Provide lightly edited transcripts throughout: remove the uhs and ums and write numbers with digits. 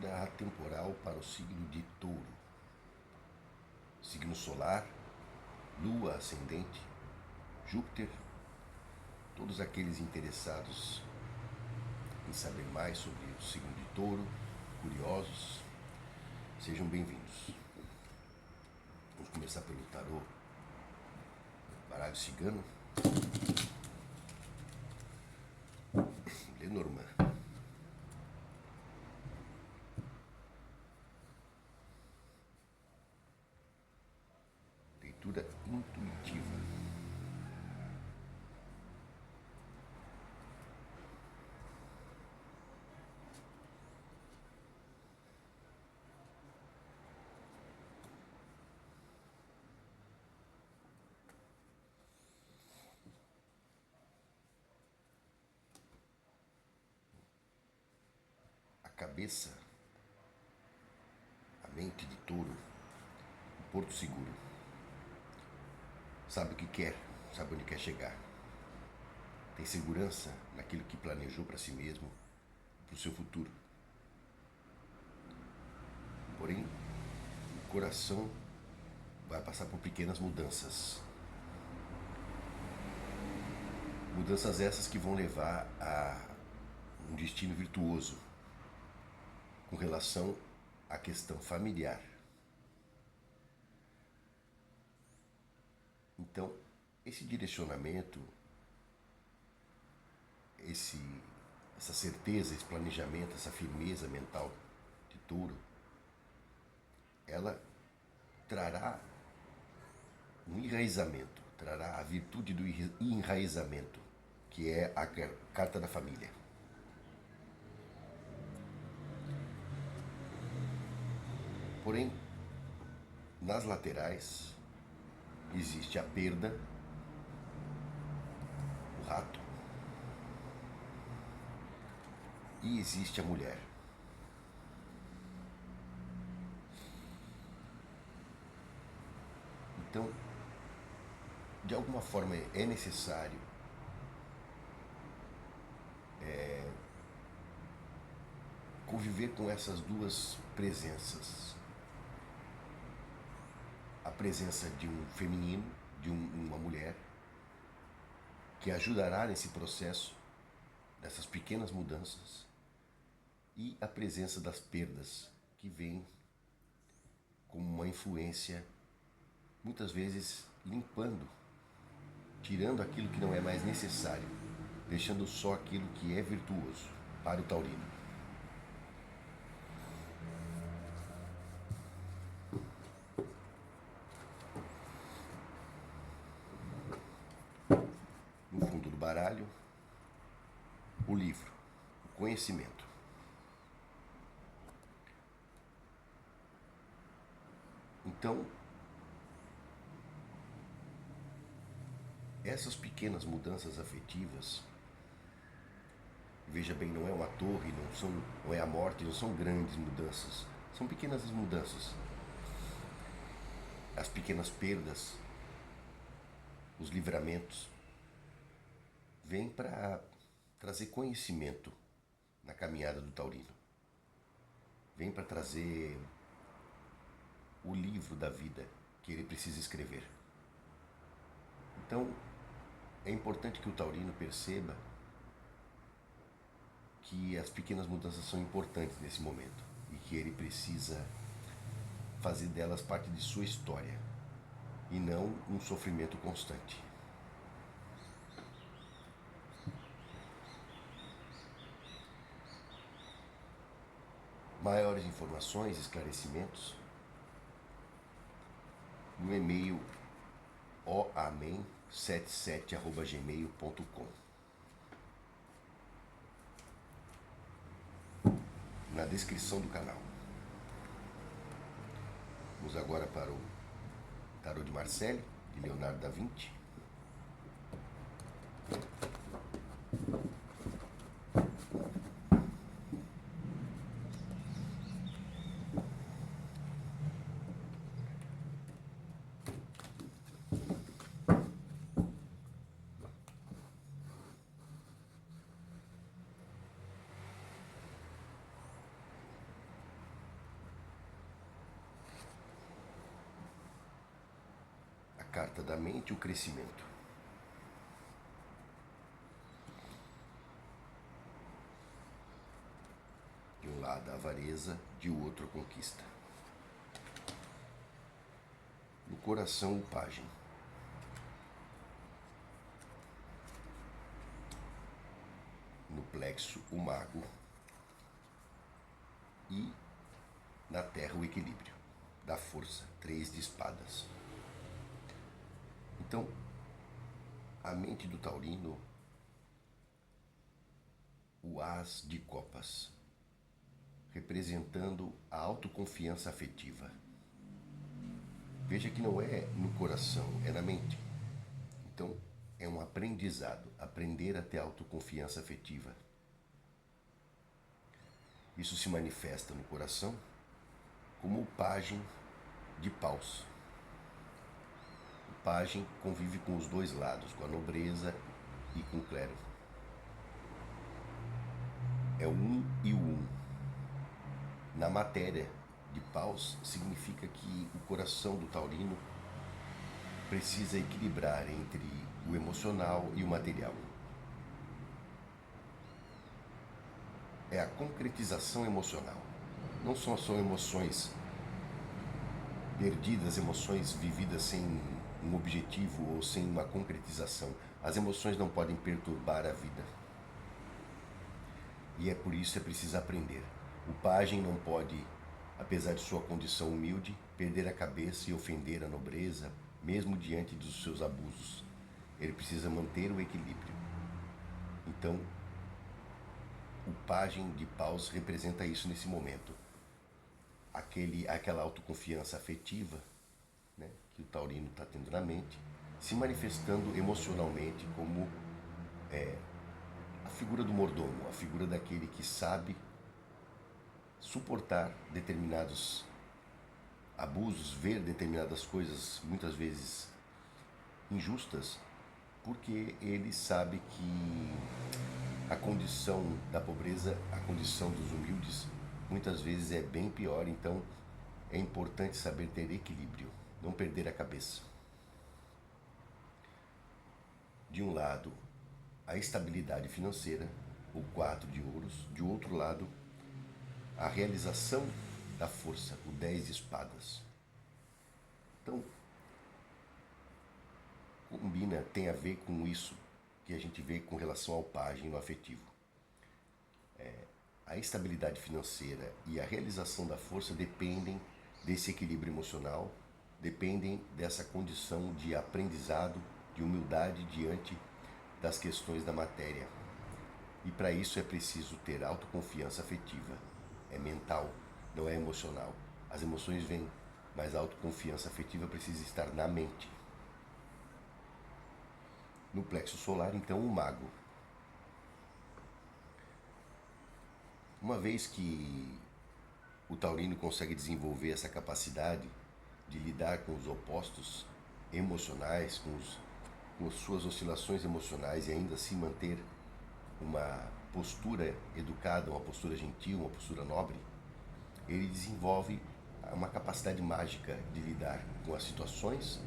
ajuda atemporal para o signo de Touro. Signo solar, Lua ascendente, Júpiter, todos aqueles interessados em saber mais sobre o signo de Touro, curiosos, sejam bem-vindos. Vamos começar pelo tarô baralho cigano. Lenormand. Leitura intuitiva. A cabeça, a mente de Touro, o porto seguro. Sabe o que quer, sabe onde quer chegar. Tem segurança naquilo que planejou para si mesmo, para o seu futuro. Porém, o coração vai passar por pequenas mudanças. Mudanças essas que vão levar a um destino virtuoso com relação à questão familiar. Então, esse direcionamento, essa certeza, esse planejamento, essa firmeza mental de Touro, ela trará um enraizamento, trará a virtude do enraizamento, que é a carta da família. Porém, nas laterais existe a perda, o rato, e existe a mulher. Então, de alguma forma é necessário conviver com essas duas presenças. A presença de um feminino, de uma mulher, que ajudará nesse processo, dessas pequenas mudanças, e a presença das perdas, que vem como uma influência, muitas vezes limpando, tirando aquilo que não é mais necessário, deixando só aquilo que é virtuoso para o taurino. No fundo do baralho, o livro, o conhecimento. Então, essas pequenas mudanças afetivas, veja bem, não é uma torre, não é a morte, não são grandes mudanças, são pequenas mudanças. As pequenas perdas, os livramentos, vêm para trazer conhecimento na caminhada do taurino. Vem para trazer o livro da vida que ele precisa escrever. Então, é importante que o taurino perceba que as pequenas mudanças são importantes nesse momento e que ele precisa fazer delas parte de sua história e não um sofrimento constante. Maiores informações, esclarecimentos, no e-mail oamen77@gmail.com. Na descrição do canal. Vamos agora para o tarô de Marseille, de Leonardo da Vinci. carta da mente, o crescimento. De um lado a avareza, de outro a conquista. No coração, o pajem. No plexo, o mago. E na terra, o equilíbrio da força, 3 de espadas. Então, a mente do taurino, o as de copas, representando a autoconfiança afetiva. Veja que não é no coração, é na mente. Então, é um aprendizado, aprender a ter autoconfiança afetiva. Isso se manifesta no coração como o pajem de paus. O pajem convive com os dois lados, com a nobreza e com o clero. É o um e o um. Na matéria de paus, significa que o coração do taurino precisa equilibrar entre o emocional e o material. É a concretização emocional. Não são só emoções perdidas, emoções vividas sem um objetivo ou sem uma concretização. As emoções não podem perturbar a vida. E é por isso que é preciso aprender. O pajem não pode, apesar de sua condição humilde, perder a cabeça e ofender a nobreza, mesmo diante dos seus abusos. Ele precisa manter o equilíbrio. Então, o pajem de paus representa isso nesse momento. Aquela autoconfiança afetiva, né, que o taurino está tendo na mente, se manifestando emocionalmente como a figura do mordomo, a figura daquele que sabe suportar determinados abusos, ver determinadas coisas, muitas vezes injustas, porque ele sabe que a condição da pobreza, a condição dos humildes, muitas vezes é bem pior. Então é importante saber ter equilíbrio, não perder a cabeça. De um lado, a estabilidade financeira, o 4 de ouros; de outro lado, a realização da força, o 10 de espadas. Então, combina, tem a ver com isso que a gente vê com relação ao pajem no afetivo. A estabilidade financeira e a realização da força dependem desse equilíbrio emocional, dependem dessa condição de aprendizado, de humildade diante das questões da matéria. E para isso é preciso ter autoconfiança afetiva. É mental, não é emocional. As emoções vêm, mas a autoconfiança afetiva precisa estar na mente. No plexo solar, então, o mago. Uma vez que o taurino consegue desenvolver essa capacidade de lidar com os opostos emocionais, com as suas oscilações emocionais, e ainda assim manter uma postura educada, uma postura gentil, uma postura nobre, ele desenvolve uma capacidade mágica de lidar com as situações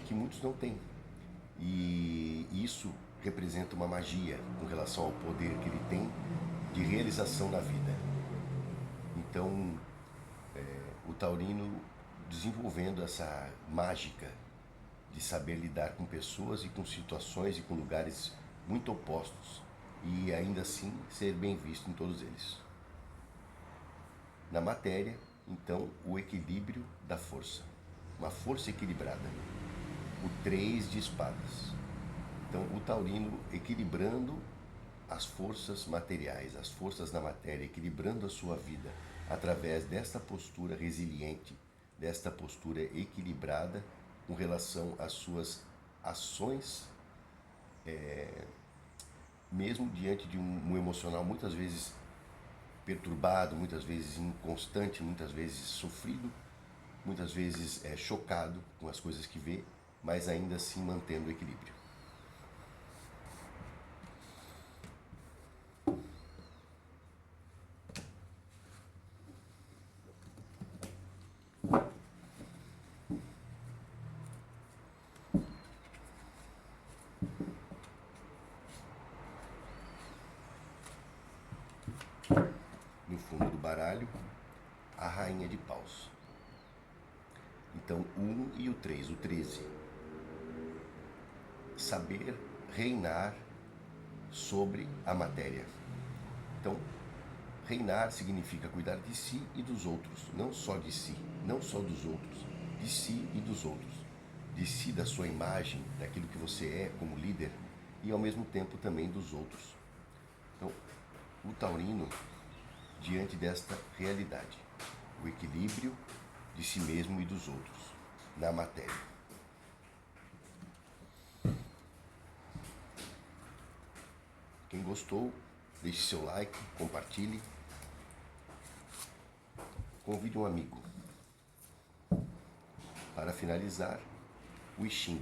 que muitos não têm. E isso representa uma magia com relação ao poder que ele tem de realização na vida. Então, o taurino desenvolvendo essa mágica de saber lidar com pessoas e com situações e com lugares muito opostos, e ainda assim ser bem visto em todos eles. Na matéria, então, o equilíbrio da força, uma força equilibrada, o 3 de espadas. Então, o taurino equilibrando as forças materiais, as forças da matéria, equilibrando a sua vida através desta postura resiliente, desta postura equilibrada com relação às suas ações, mesmo diante de um emocional muitas vezes perturbado, muitas vezes inconstante, muitas vezes sofrido, muitas vezes chocado com as coisas que vê, mas ainda assim mantendo o equilíbrio. No fundo do baralho, a rainha de paus. Então, o 1 e o 3, o 13. Saber reinar sobre a matéria. Então, reinar significa cuidar de si e dos outros, não só de si, não só dos outros, de si e dos outros, de si, da sua imagem, daquilo que você é como líder e ao mesmo tempo também dos outros. Então, o taurino, diante desta realidade, o equilíbrio de si mesmo e dos outros na matéria. Quem gostou, deixe seu like, compartilhe, convide um amigo. Para finalizar, o I Ching.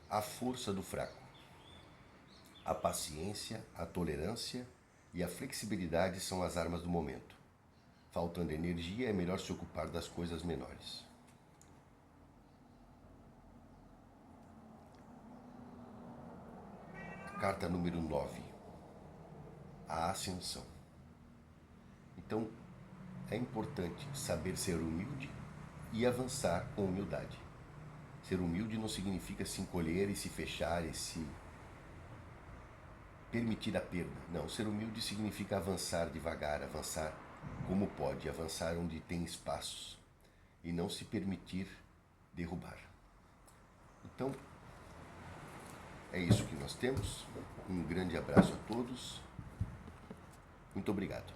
A força do fraco. A paciência, a tolerância e a flexibilidade são as armas do momento. Faltando energia, é melhor se ocupar das coisas menores. Carta número 9. A ascensão. Então, é importante saber ser humilde e avançar com humildade. Ser humilde não significa se encolher e se fechar e se permitir a perda. Não, ser humilde significa avançar devagar, avançar como pode, avançar onde tem espaços e não se permitir derrubar. Então, é isso que nós temos. Um grande abraço a todos. Muito obrigado.